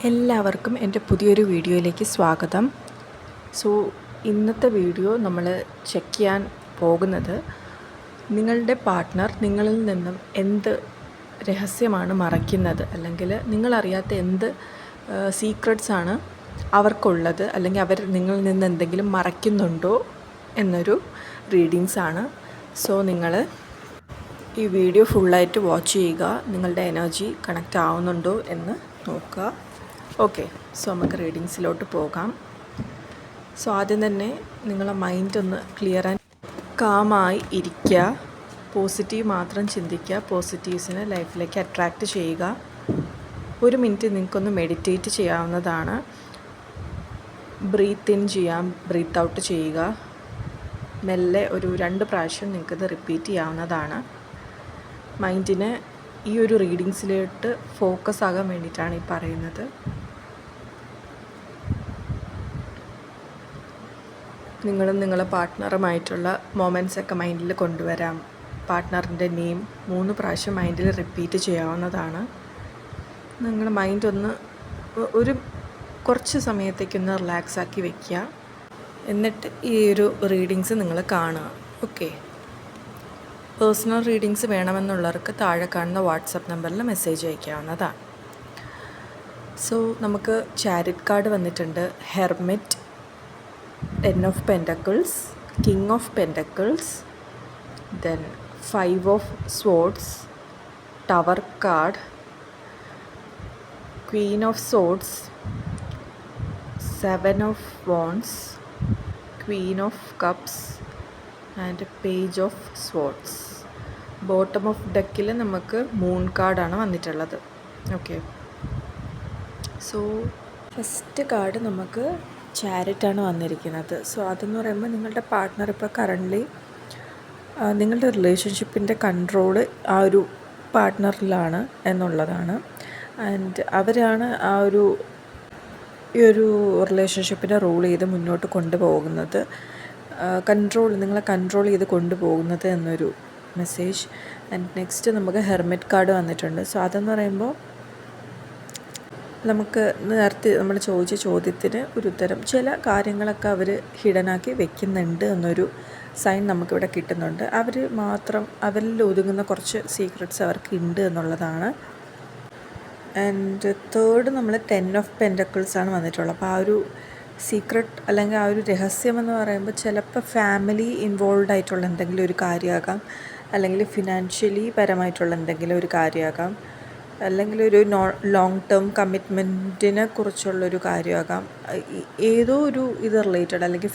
എല്ലാവർക്കും എൻ്റെ പുതിയൊരു വീഡിയോയിലേക്ക് സ്വാഗതം. സോ ഇന്നത്തെ വീഡിയോ നമ്മൾ ചെക്ക് ചെയ്യാൻ പോകുന്നത് നിങ്ങളുടെ പാർട്ട്ണർ നിങ്ങളിൽ നിന്നും എന്ത് രഹസ്യമാണ് മറയ്ക്കുന്നത്, അല്ലെങ്കിൽ നിങ്ങളറിയാത്ത എന്ത് സീക്രട്ട്സാണ് അവർക്കുള്ളത്, അല്ലെങ്കിൽ അവർ നിങ്ങളിൽ നിന്ന് എന്തെങ്കിലും മറയ്ക്കുന്നുണ്ടോ എന്നൊരു റീഡിങ്സാണ്. സോ നിങ്ങൾ ഈ വീഡിയോ ഫുള്ളായിട്ട് വാച്ച് ചെയ്യുക. നിങ്ങളുടെ എനർജി കണക്റ്റ് ആവുന്നുണ്ടോ എന്ന് നോക്കുക. ഓക്കെ, സോ നമുക്ക് റീഡിങ്സിലോട്ട് പോകാം. സോ ആദ്യം തന്നെ നിങ്ങളെ മൈൻഡ് ഒന്ന് ക്ലിയർ ആൻഡ് കാമായി ഇരിക്കുക. പോസിറ്റീവ് മാത്രം ചിന്തിക്കുക. പോസിറ്റീവ്സിനെ ലൈഫിലേക്ക് അട്രാക്റ്റ് ചെയ്യുക. 1 മിനിറ്റ് നിങ്ങൾക്കൊന്ന് മെഡിറ്റേറ്റ് ചെയ്യാവുന്നതാണ്. ബ്രീത്ത് ഇൻ ചെയ്യാം, ബ്രീത്ത് ഔട്ട് ചെയ്യുക. മെല്ലെ ഒരു 2 പ്രാവശ്യം നിങ്ങൾക്കത് റിപ്പീറ്റ് ചെയ്യാവുന്നതാണ്. മൈൻഡിനെ ഈ ഒരു റീഡിങ്സിലോട്ട് ഫോക്കസ് ആകാൻ വേണ്ടിയിട്ടാണ് ഈ പറയുന്നത്. നിങ്ങളും നിങ്ങളെ പാർട്ട്ണറുമായിട്ടുള്ള മൊമെൻറ്റ്സ് ഒക്കെ മൈൻഡിൽ കൊണ്ടുവരാം. പാർട്ട്ണറിൻ്റെ നെയിം 3 പ്രാവശ്യം മൈൻഡിൽ റിപ്പീറ്റ് ചെയ്യാവുന്നതാണ്. നിങ്ങളുടെ മൈൻഡ് ഒന്ന് കുറച്ച് സമയത്തേക്കൊന്ന് റിലാക്സ് ആക്കി വയ്ക്കുക. എന്നിട്ട് ഈ ഒരു റീഡിങ്സ് നിങ്ങൾ കാണുക. ഓക്കെ, പേഴ്സണൽ റീഡിങ്സ് വേണമെന്നുള്ളവർക്ക് താഴെ കാണുന്ന വാട്സപ്പ് നമ്പറിൽ മെസ്സേജ് അയക്കാവുന്നതാണ്. സോ നമുക്ക് ചാരിറ്റ് കാർഡ് വന്നിട്ടുണ്ട്. Hermit, 10 of Pentacles, King of Pentacles, then 5 of Swords, Tower card, Queen of Swords, 7 of Wands, Queen of Cups and Page of Swords. Bottom of ഡെക്കിൽ നമുക്ക് moon കാർഡാണ് വന്നിട്ടുള്ളത്. Okay, so first card നമുക്ക് ചാരിറ്റാണ് വന്നിരിക്കുന്നത്. So അതെന്ന് പറയുമ്പോൾ നിങ്ങളുടെ partner ഇപ്പോൾ കറൻ്റ്ലി നിങ്ങളുടെ റിലേഷൻഷിപ്പിൻ്റെ കൺട്രോള് ആ ഒരു പാർട്ട്ണറിലാണ് എന്നുള്ളതാണ്. ആൻഡ് അവരാണ് ഈ ഒരു റിലേഷൻഷിപ്പിനെ റൂൾ ചെയ്ത് മുന്നോട്ട് കൊണ്ടുപോകുന്നത്, നിങ്ങളെ കൺട്രോൾ ചെയ്ത് കൊണ്ടുപോകുന്നത് എന്നൊരു മെസ്സേജ്. ആൻഡ് നെക്സ്റ്റ് നമുക്ക് ഹെർമിറ്റ് കാർഡ് വന്നിട്ടുണ്ട്. സോ അതെന്ന് പറയുമ്പോൾ നമുക്ക് നേരത്തെ നമ്മൾ ചോദിച്ച ചോദ്യത്തിന് ഒരു ഉത്തരം, ചില കാര്യങ്ങളൊക്കെ അവർ ഹിഡനാക്കി വെക്കുന്നുണ്ട് എന്നൊരു സൈൻ നമുക്കിവിടെ കിട്ടുന്നുണ്ട്. അവരിൽ ഒതുങ്ങുന്ന കുറച്ച് സീക്രട്സ് അവർക്ക് ഉണ്ട് എന്നുള്ളതാണ്. ആൻഡ് തേർഡ് നമ്മൾ 10 of Pentacles ആണ് വന്നിട്ടുള്ളത്. അപ്പോൾ ആ ഒരു സീക്രട്ട് അല്ലെങ്കിൽ ആ ഒരു രഹസ്യം എന്ന് പറയുമ്പോൾ ചിലപ്പോൾ ഫാമിലി ഇൻവോൾവ് ആയിട്ടുള്ള എന്തെങ്കിലും ഒരു കാര്യമാകാം, അല്ലെങ്കിൽ ഫിനാൻഷ്യലി പരമായിട്ടുള്ള എന്തെങ്കിലും ഒരു കാര്യമാകാം, അല്ലെങ്കിൽ ഒരു ലോങ് ടേം കമ്മിറ്റ്മെൻറ്റിനെ കുറിച്ചുള്ളൊരു കാര്യമാകാം. ഏതോ ഒരു ഇത് റിലേറ്റഡ്, അല്ലെങ്കിൽ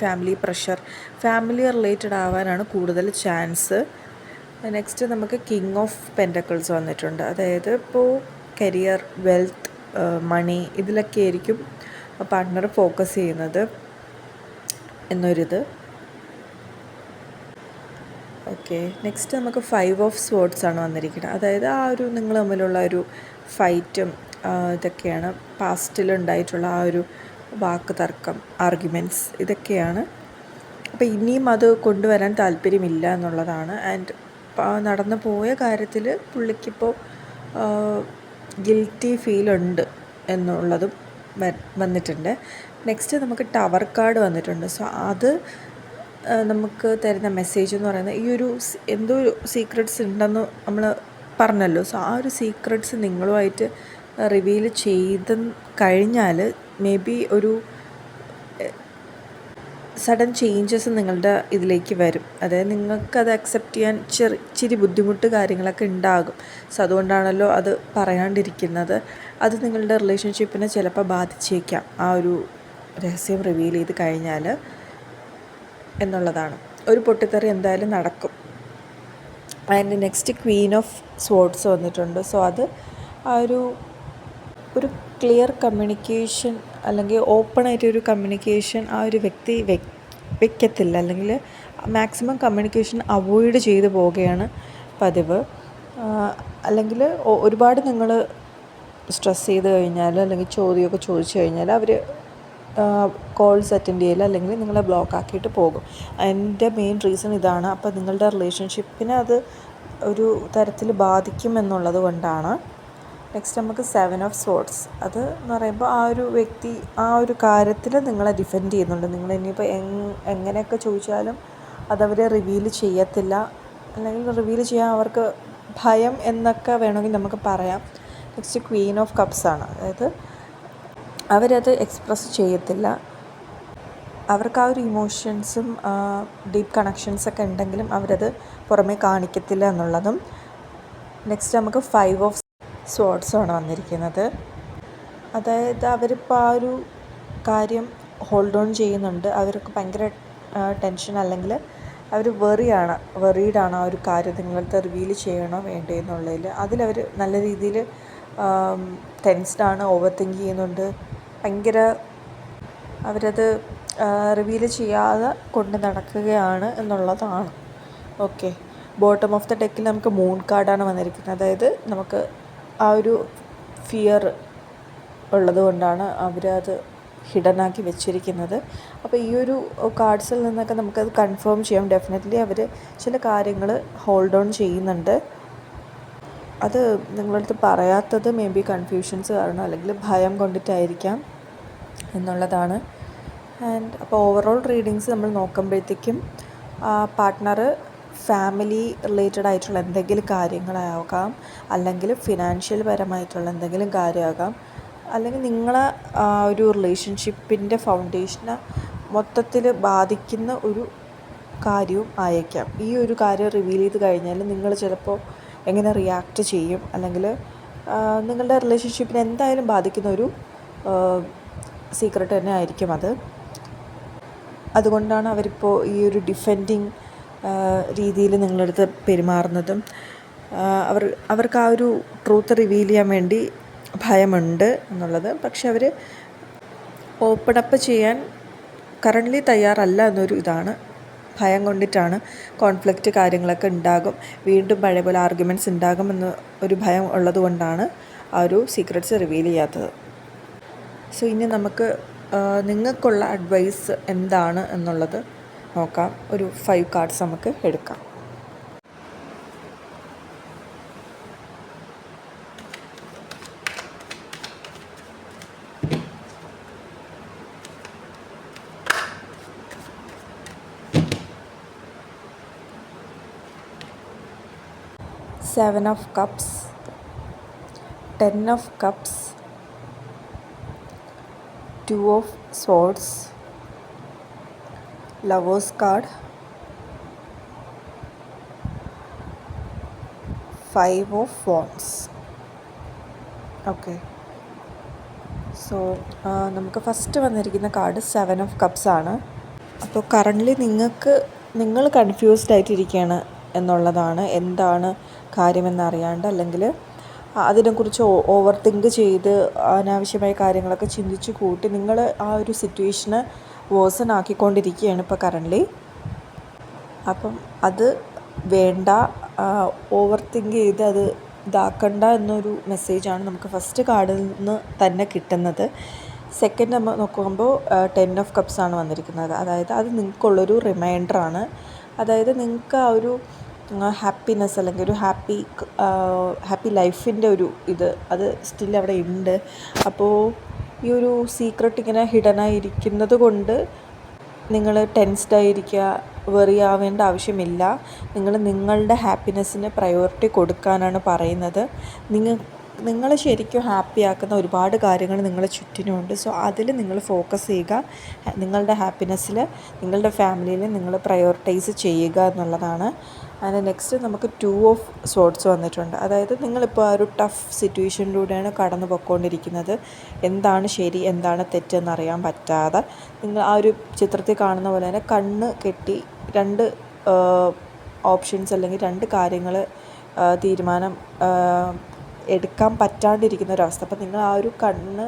ഫാമിലി റിലേറ്റഡ് ആവാനാണ് കൂടുതൽ ചാൻസ്. നെക്സ്റ്റ് നമുക്ക് കിങ് ഓഫ് പെൻറ്റക്കിൾസ് വന്നിട്ടുണ്ട്. അതായത് ഇപ്പോൾ കരിയർ, വെൽത്ത്, മണി ഇതിലൊക്കെ ആയിരിക്കും പാർട്ട്ണർ ഫോക്കസ് ചെയ്യുന്നത് എന്നൊരിത്. ഓക്കെ, നെക്സ്റ്റ് നമുക്ക് 5 of Swords ആണ് വന്നിരിക്കുന്നത്. അതായത് ആ ഒരു നിങ്ങൾ തമ്മിലുള്ള ഒരു ഫൈറ്റും ഇതൊക്കെയാണ്, പാസ്റ്റിലുണ്ടായിട്ടുള്ള ആ ഒരു വാക്ക് തർക്കം, ആർഗ്യുമെൻറ്റ്സ് ഇതൊക്കെയാണ്. അപ്പോൾ ഇനിയും അത് കൊണ്ടുവരാൻ താല്പര്യമില്ല എന്നുള്ളതാണ്. ആൻഡ് നടന്നു പോയ കാര്യത്തിൽ പുള്ളിക്കിപ്പോൾ ഗിൽറ്റി ഫീലുണ്ട് എന്നുള്ളതും വന്നിട്ടുണ്ട്. നെക്സ്റ്റ് നമുക്ക് ടവർ കാർഡ് വന്നിട്ടുണ്ട്. സോ അത് നമുക്ക് തരുന്ന മെസ്സേജ് എന്ന് പറയുന്നത് ഈ ഒരു എന്തോ ഒരു സീക്രട്സ് ഉണ്ടെന്ന് നമ്മൾ പറഞ്ഞല്ലോ. സോ ആ ഒരു സീക്രട്സ് നിങ്ങളുമായിട്ട് റിവീൽ ചെയ്ത് കഴിഞ്ഞാൽ മേ ബി ഒരു സഡൻ ചേഞ്ചസ് നിങ്ങളുടെ ഇതിലേക്ക് വരും. അതായത് നിങ്ങൾക്കത് അക്സെപ്റ്റ് ചെയ്യാൻ ഇച്ചിരി ബുദ്ധിമുട്ട് കാര്യങ്ങളൊക്കെ ഉണ്ടാകും. സോ അതുകൊണ്ടാണല്ലോ അത് പറയാണ്ടിരിക്കുന്നത്. അത് നിങ്ങളുടെ റിലേഷൻഷിപ്പിനെ ചിലപ്പോൾ ബാധിച്ചേക്കാം ആ ഒരു രഹസ്യം റിവീൽ ചെയ്ത് കഴിഞ്ഞാൽ എന്നുള്ളതാണ്. ഒരു പൊട്ടിത്തെറി എന്തായാലും നടക്കും. And next Queen of swords വന്നിട്ടുണ്ട്. സോ അത് ആ ഒരു ക്ലിയർ കമ്മ്യൂണിക്കേഷൻ, അല്ലെങ്കിൽ ഓപ്പണായിട്ടൊരു കമ്മ്യൂണിക്കേഷൻ ആ ഒരു വ്യക്തി വെക്കത്തില്ല, അല്ലെങ്കിൽ മാക്സിമം കമ്മ്യൂണിക്കേഷൻ അവോയ്ഡ് ചെയ്ത് പോവുകയാണ് പതിവ്. അല്ലെങ്കിൽ ഒരുപാട് നിങ്ങൾ സ്ട്രെസ് ചെയ്ത് കഴിഞ്ഞാൽ, അല്ലെങ്കിൽ ചോദ്യമൊക്കെ ചോദിച്ചു കഴിഞ്ഞാൽ അവർ കോൾസ് അറ്റൻഡ് ചെയ്യില്ല, അല്ലെങ്കിൽ നിങ്ങളെ ബ്ലോക്ക് ആക്കിയിട്ട് പോകും. അതിൻ്റെ മെയിൻ റീസൺ ഇതാണ്. അപ്പോൾ നിങ്ങളുടെ റിലേഷൻഷിപ്പിനെ അത് ഒരു തരത്തിൽ ബാധിക്കും എന്നുള്ളത് കൊണ്ടാണ്. നെക്സ്റ്റ് നമുക്ക് 7 ഓഫ് സോർഡ്സ്. അത് എന്ന് പറയുമ്പോൾ ആ ഒരു വ്യക്തി ആ ഒരു കാര്യത്തിൽ നിങ്ങളെ ഡിഫെൻഡ് ചെയ്യുന്നുണ്ട്. നിങ്ങൾ ഇനിയിപ്പോൾ എങ്ങനെയൊക്കെ ചോദിച്ചാലും അതവർ റിവീൽ ചെയ്യത്തില്ല, അല്ലെങ്കിൽ റിവീൽ ചെയ്യാൻ അവർക്ക് ഭയം എന്നൊക്കെ വേണമെങ്കിൽ നമുക്ക് പറയാം. നെക്സ്റ്റ് ക്വീൻ ഓഫ് കപ്സ് ആണ്. അതായത് അവരത് എക്സ്പ്രസ് ചെയ്യത്തില്ല. അവർക്ക് ആ ഒരു ഇമോഷൻസും ഡീപ്പ് കണക്ഷൻസൊക്കെ ഉണ്ടെങ്കിലും അവരത് പുറമേ കാണിക്കത്തില്ല എന്നുള്ളതും. നെക്സ്റ്റ് നമുക്ക് 5 ഓഫ് സോർഡ്സാണ് വന്നിരിക്കുന്നത്. അതായത് അവരിപ്പോൾ ആ ഒരു കാര്യം ഹോൾഡ് ഓൺ ചെയ്യുന്നുണ്ട്. അവർക്ക് ഭയങ്കര ടെൻഷൻ, അല്ലെങ്കിൽ അവർ വെറീഡാണ് ആ ഒരു കാര്യം നിങ്ങളടുത്ത് റിവീൽ ചെയ്യണോ വേണ്ടേ എന്നുള്ളതിൽ. അതിലവർ നല്ല രീതിയിൽ ടെൻസ്ഡാണ്, ഓവർ തിങ്ക് ചെയ്യുന്നുണ്ട്. ഭയങ്കര അവരത് റിവീൽ ചെയ്യാതെ കൊണ്ട് നടക്കുകയാണ് എന്നുള്ളതാണ്. ഓക്കെ, ബോട്ടം ഓഫ് ദ ഡെക്കിൽ നമുക്ക് മൂൺ കാർഡാണ് വന്നിരിക്കുന്നത്. അതായത് നമുക്ക് ആ ഒരു ഫിയർ ഉള്ളത് കൊണ്ടാണ് അവരത് ഹിഡനാക്കി വെച്ചിരിക്കുന്നത്. അപ്പോൾ ഈ ഒരു കാർഡ്സിൽ നിന്നൊക്കെ നമുക്കത് കൺഫേം ചെയ്യാം. ഡെഫിനറ്റ്ലി അവർ ചില കാര്യങ്ങൾ ഹോൾഡ് ഓൺ ചെയ്യുന്നുണ്ട്. അത് നിങ്ങളടുത്ത് പറയാത്തത് മേ ബി കൺഫ്യൂഷൻസ് കാരണം, അല്ലെങ്കിൽ ഭയം കൊണ്ടിട്ടായിരിക്കാം എന്നുള്ളതാണ്. ആൻഡ് അപ്പോൾ ഓവറോൾ റീഡിങ്സ് നമ്മൾ നോക്കുമ്പോഴത്തേക്കും പാർട്ട്ണർ ഫാമിലി റിലേറ്റഡ് ആയിട്ടുള്ള എന്തെങ്കിലും കാര്യങ്ങളാകാം, അല്ലെങ്കിൽ ഫിനാൻഷ്യൽ പരമായിട്ടുള്ള എന്തെങ്കിലും കാര്യമാകാം, അല്ലെങ്കിൽ നിങ്ങളെ ഒരു റിലേഷൻഷിപ്പിൻ്റെ ഫൗണ്ടേഷനെ മൊത്തത്തിൽ ബാധിക്കുന്ന ഒരു കാര്യവും ആയേക്കാം. ഈ ഒരു കാര്യം റിവീൽ ചെയ്ത് കഴിഞ്ഞാൽ നിങ്ങൾ ചിലപ്പോൾ എങ്ങനെ റിയാക്റ്റ് ചെയ്യും, അല്ലെങ്കിൽ നിങ്ങളുടെ റിലേഷൻഷിപ്പിനെ എന്തായാലും ബാധിക്കുന്ന ഒരു സീക്രട്ട് തന്നെ ആയിരിക്കും അത്. അതുകൊണ്ടാണ് അവരിപ്പോൾ ഈ ഒരു ഡിഫെൻഡിങ് രീതിയിൽ നിങ്ങളടുത്ത് പെരുമാറുന്നതും. അവർക്ക് ആ ഒരു ട്രൂത്ത് റിവീൽ ചെയ്യാൻ വേണ്ടി ഭയമുണ്ട് എന്നുള്ളത്. പക്ഷെ അവർ ഓപ്പൺ അപ്പ് ചെയ്യാൻ കറൻ്റ്ലി തയ്യാറല്ല എന്നൊരു ഇതാണ്. ഭയം കൊണ്ടിട്ടാണ്. കോൺഫ്ലിക്റ്റ് കാര്യങ്ങളൊക്കെ ഉണ്ടാകും, വീണ്ടും പഴയ പോലെ ആർഗ്യുമെൻറ്റ്സ് ഉണ്ടാകുമെന്ന് ഒരു ഭയം ഉള്ളത് കൊണ്ടാണ് ആ ഒരു സീക്രട്സ് റിവീൽ ചെയ്യാത്തത്. സോ ഇനി നമുക്ക് നിങ്ങൾക്കുള്ള അഡ്വൈസ് എന്താണ് എന്നുള്ളത് നോക്കാം. ഒരു 5 കാർഡ്സ് നമുക്ക് എടുക്കാം. Seven of Cups, 10 of Cups, 2 of Swords, Lovers card, 5 of Wands. Okay, so നമുക്ക് ഫസ്റ്റ് വന്നിരിക്കുന്ന കാർഡ് 7 of Cups ആണ്. അപ്പോൾ കറൻ്റ്ലി നിങ്ങൾ കൺഫ്യൂസ്ഡ് ആയിട്ടിരിക്കുകയാണ് എന്നുള്ളതാണ്. എന്താണ് കാര്യമെന്നറിയാണ്ട്, അല്ലെങ്കിൽ അതിനെക്കുറിച്ച് ഓവർ തിങ്ക് ചെയ്ത് അനാവശ്യമായ കാര്യങ്ങളൊക്കെ ചിന്തിച്ച് കൂട്ടി നിങ്ങൾ ആ ഒരു സിറ്റുവേഷന് വേഴ്സൺ ആക്കിക്കൊണ്ടിരിക്കുകയാണ് ഇപ്പോൾ കറൻ്റ്ലി. അപ്പം അത് വേണ്ട, ഓവർ തിങ്ക് ചെയ്ത് അത് ഇതാക്കണ്ട എന്നൊരു മെസ്സേജാണ് നമുക്ക് ഫസ്റ്റ് കാർഡിൽ നിന്ന് തന്നെ കിട്ടുന്നത്. സെക്കൻഡ് നമ്മൾ നോക്കുമ്പോൾ 10 of Cups ആണ് വന്നിരിക്കുന്നത്. അതായത് അത് നിങ്ങൾക്കുള്ളൊരു റിമൈൻഡറാണ്. അതായത് നിങ്ങൾക്ക് ആ ഒരു ഹാപ്പിനെസ്, അല്ലെങ്കിൽ ഒരു ഹാപ്പി ലൈഫിൻ്റെ ഒരു അത് സ്റ്റിൽ അവിടെ ഉണ്ട്. അപ്പോൾ ഈ ഒരു സീക്രട്ട് ഇങ്ങനെ ഹിഡനായിരിക്കുന്നത് കൊണ്ട് നിങ്ങൾ ടെൻസ്ഡായിരിക്കുക, വെറി ആവേണ്ട ആവശ്യമില്ല. നിങ്ങളുടെ ഹാപ്പിനെസ്സിന് പ്രയോറിറ്റി കൊടുക്കാനാണ് പറയുന്നത്. നിങ്ങളെ ശരിക്കും ഹാപ്പിയാക്കുന്ന ഒരുപാട് കാര്യങ്ങൾ നിങ്ങളെ ചുറ്റിനുമുണ്ട്. സോ അതിൽ നിങ്ങൾ ഫോക്കസ് ചെയ്യുക. നിങ്ങളുടെ ഹാപ്പിനെസ്സിൽ, നിങ്ങളുടെ ഫാമിലിയിൽ നിങ്ങൾ പ്രയോറിറ്റൈസ് ചെയ്യുക എന്നുള്ളതാണ്. അതിന് നെക്സ്റ്റ് നമുക്ക് 2 of Swords വന്നിട്ടുണ്ട്. അതായത് നിങ്ങളിപ്പോൾ ആ ഒരു ടഫ് സിറ്റുവേഷനിലൂടെയാണ് കടന്നു പോയിക്കൊണ്ടിരിക്കുന്നത്. എന്താണ് ശരി എന്താണ് തെറ്റെന്നറിയാൻ പറ്റാതെ നിങ്ങൾ ആ ഒരു ചിത്രത്തിൽ കാണുന്ന പോലെ തന്നെ കണ്ണ് കെട്ടി 2 ഓപ്ഷൻസ്, അല്ലെങ്കിൽ 2 കാര്യങ്ങൾ തീരുമാനം എടുക്കാൻ പറ്റാണ്ടിരിക്കുന്ന ഒരവസ്ഥ. അപ്പോൾ നിങ്ങൾ ആ ഒരു കണ്ണ്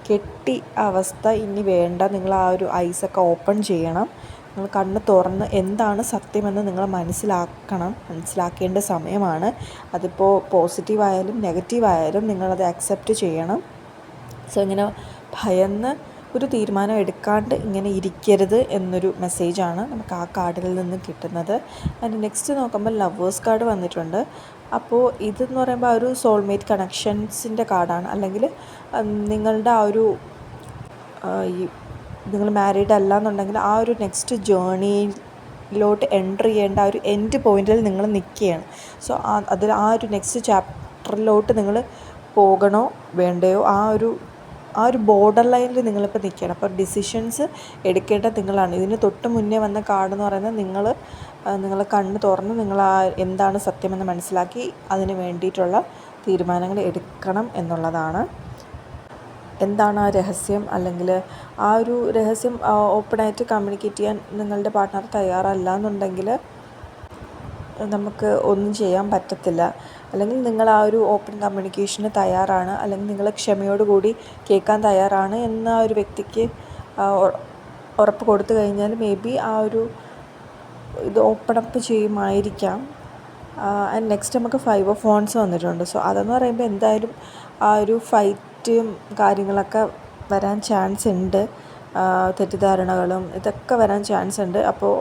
കെട്ടി അവസ്ഥ ഇനി വേണ്ട. നിങ്ങൾ ആ ഒരു ഐസൊക്കെ ഓപ്പൺ ചെയ്യണം. നിങ്ങൾ കണ്ണ് തുറന്ന് എന്താണ് സത്യമെന്ന് നിങ്ങൾ മനസ്സിലാക്കേണ്ട സമയമാണ്. അതിപ്പോൾ പോസിറ്റീവായാലും നെഗറ്റീവായാലും നിങ്ങളത് അക്സെപ്റ്റ് ചെയ്യണം. സോ ഇങ്ങനെ ഭയന്ന് ഒരു തീരുമാനം എടുക്കാണ്ട് ഇങ്ങനെ ഇരിക്കരുത് എന്നൊരു മെസ്സേജാണ് നമുക്ക് ആ കാർഡിൽ നിന്ന് കിട്ടുന്നത്. അതിന് നെക്സ്റ്റ് നോക്കുമ്പോൾ ലവേഴ്സ് കാർഡ് വന്നിട്ടുണ്ട്. അപ്പോൾ ഇതെന്ന് പറയുമ്പോൾ ആ ഒരു സോൾമേറ്റ് കണക്ഷൻസിൻ്റെ കാർഡാണ്. അല്ലെങ്കിൽ നിങ്ങളുടെ ആ ഒരു ഈ നിങ്ങൾ മാരീഡ് അല്ല എന്നുണ്ടെങ്കിൽ ആ ഒരു നെക്സ്റ്റ് ജേണിയിലോട്ട് എൻ്റർ ചെയ്യേണ്ട ആ ഒരു എൻഡ് പോയിൻറ്റിൽ നിങ്ങൾ നിൽക്കുകയാണ്. സോ അതിൽ ആ ഒരു നെക്സ്റ്റ് ചാപ്റ്ററിലോട്ട് നിങ്ങൾ പോകണോ വേണ്ടയോ ആ ഒരു ബോർഡർ ലൈനിൽ നിങ്ങളിപ്പോൾ നിൽക്കുകയാണ്. അപ്പോൾ ഡിസിഷൻസ് എടുക്കേണ്ടത് നിങ്ങളാണ്. ഇതിന് തൊട്ട് മുന്നേ വന്ന കാർഡ് എന്ന് പറയുന്നത് നിങ്ങൾ കണ്ണ് തുറന്ന് നിങ്ങൾ എന്താണ് സത്യമെന്ന് മനസ്സിലാക്കി അതിന് വേണ്ടിയിട്ടുള്ള തീരുമാനങ്ങൾ എടുക്കണം എന്നുള്ളതാണ്. എന്താണ് ആ രഹസ്യം, അല്ലെങ്കിൽ ആ ഒരു രഹസ്യം ഓപ്പണായിട്ട് കമ്മ്യൂണിക്കേറ്റ് ചെയ്യാൻ നിങ്ങളുടെ പാർട്ട്ണർ തയ്യാറല്ല എന്നുണ്ടെങ്കിൽ നമുക്ക് ഒന്നും ചെയ്യാൻ പറ്റത്തില്ല. അല്ലെങ്കിൽ നിങ്ങൾ ആ ഒരു ഓപ്പൺ കമ്മ്യൂണിക്കേഷന് തയ്യാറാണ്, അല്ലെങ്കിൽ നിങ്ങൾ ക്ഷമയോടുകൂടി കേൾക്കാൻ തയ്യാറാണ് എന്ന ആ ഒരു വ്യക്തിക്ക് ഉറപ്പ് കൊടുത്തു കഴിഞ്ഞാൽ മേ ബി ആ ഒരു ഇത് ഓപ്പൺ അപ്പ് ചെയ്യുമായിരിക്കാം. ആൻഡ് നെക്സ്റ്റ് നമുക്ക് 5 ഓഫ് വാൻഡ്സ് വന്നിട്ടുണ്ട്. സോ അതെന്ന് പറയുമ്പോൾ എന്തായാലും ആ ഒരു ഫൈറ്റും കാര്യങ്ങളൊക്കെ വരാൻ ചാൻസ് ഉണ്ട്. തെറ്റിദ്ധാരണകളും ഇതൊക്കെ വരാൻ ചാൻസ് ഉണ്ട്. അപ്പോൾ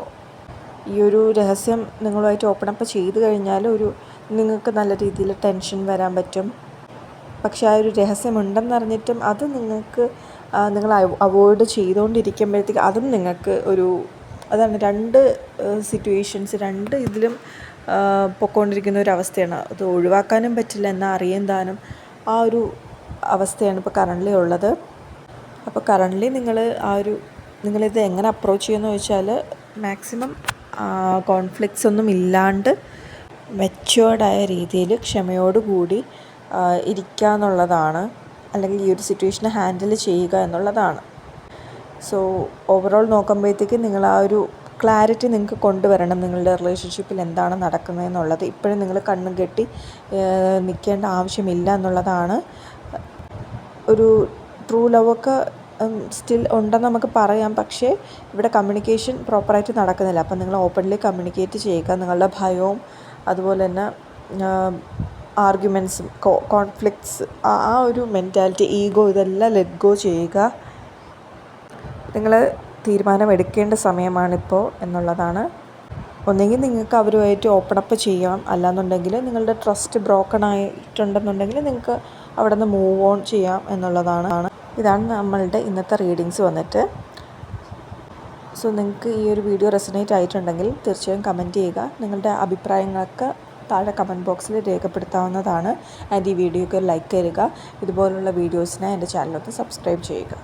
ഈ ഒരു രഹസ്യം നിങ്ങളുമായിട്ട് ഓപ്പൺ അപ്പ് ചെയ്ത് കഴിഞ്ഞാൽ നിങ്ങൾക്ക് നല്ല രീതിയിൽ ടെൻഷൻ വരാൻ പറ്റും. പക്ഷേ ആ ഒരു രഹസ്യമുണ്ടെന്ന് അറിഞ്ഞിട്ടും അത് നിങ്ങൾ അവോയ്ഡ് ചെയ്തുകൊണ്ടിരിക്കുമ്പോഴത്തേക്ക് അതും നിങ്ങൾക്ക് അതാണ് 2 സിറ്റുവേഷൻസ്, 2 ഇതിലും പൊയ്ക്കൊണ്ടിരിക്കുന്ന ഒരു അവസ്ഥയാണ്. അത് ഒഴിവാക്കാനും പറ്റില്ല, എന്നാൽ അറിയാൻ താനും ആ ഒരു അവസ്ഥയാണ് ഇപ്പോൾ കറൻ്റ്ലി ഉള്ളത്. അപ്പോൾ കറൻ്റ്ലി നിങ്ങളിത് എങ്ങനെ അപ്രോച്ച് ചെയ്യുമെന്ന് ചോദിച്ചാൽ മാക്സിമം കോൺഫ്ലിക്ട്സ് ഒന്നും ഇല്ലാണ്ട് മെച്വേർഡായ രീതിയിൽ ക്ഷമയോടുകൂടി ഇരിക്കുക എന്നുള്ളതാണ്, അല്ലെങ്കിൽ ഈ ഒരു സിറ്റുവേഷനെ ഹാൻഡിൽ ചെയ്യുക എന്നുള്ളതാണ്. സോ ഓവറോൾ നോക്കുമ്പോഴത്തേക്ക് നിങ്ങൾ ആ ഒരു ക്ലാരിറ്റി നിങ്ങൾക്ക് കൊണ്ടുവരണം നിങ്ങളുടെ റിലേഷൻഷിപ്പിൽ എന്താണ് നടക്കുന്നതെന്നുള്ളത്. ഇപ്പോഴും നിങ്ങൾ കണ്ണും കെട്ടി നിൽക്കേണ്ട ആവശ്യമില്ല എന്നുള്ളതാണ്. ഒരു ട്രൂ ലവൊക്കെ സ്റ്റിൽ ഉണ്ടെന്ന് നമുക്ക് പറയാം, പക്ഷേ ഇവിടെ കമ്മ്യൂണിക്കേഷൻ പ്രോപ്പറായിട്ട് നടക്കുന്നില്ല. അപ്പം നിങ്ങൾ ഓപ്പൺലി കമ്മ്യൂണിക്കേറ്റ് ചെയ്യുക. നിങ്ങളുടെ ഭയവും അതുപോലെ തന്നെ ആർഗ്യുമെൻറ്റ്സും കോൺഫ്ലിക്ട്സ് ആ ഒരു മെൻറ്റാലിറ്റി, ഈഗോ, ഇതെല്ലാം ലെറ്റ് ഗോ ചെയ്യുക. നിങ്ങൾ തീരുമാനമെടുക്കേണ്ട സമയമാണിപ്പോൾ എന്നുള്ളതാണ്. ഒന്നെങ്കിൽ നിങ്ങൾക്ക് അവരുമായിട്ട് ഓപ്പൺ അപ്പ് ചെയ്യാം, അല്ലാന്നുണ്ടെങ്കിൽ നിങ്ങളുടെ ട്രസ്റ്റ് ബ്രോക്കൺ ആയിട്ടുണ്ടെന്നുണ്ടെങ്കിൽ നിങ്ങൾക്ക് അവിടെ നിന്ന് മൂവ് ഓൺ ചെയ്യാം എന്നുള്ളതാണ്. ഇതാണ് നമ്മളുടെ ഇന്നത്തെ റീഡിങ്സ് വന്നിട്ട്. സോ നിങ്ങൾക്ക് ഈ ഒരു വീഡിയോ റെസൊനേറ്റ് ആയിട്ടുണ്ടെങ്കിൽ തീർച്ചയായും കമൻറ്റ് ചെയ്യുക. നിങ്ങളുടെ അഭിപ്രായങ്ങളൊക്കെ താഴെ കമൻറ്റ് ബോക്സിൽ രേഖപ്പെടുത്താവുന്നതാണ്. ആൻഡ് ഈ വീഡിയോയ്ക്ക് ഒരു ലൈക്ക് തരിക. ഇതുപോലുള്ള വീഡിയോസിനായി എൻ്റെ ചാനലൊന്ന് സബ്സ്ക്രൈബ് ചെയ്യുക.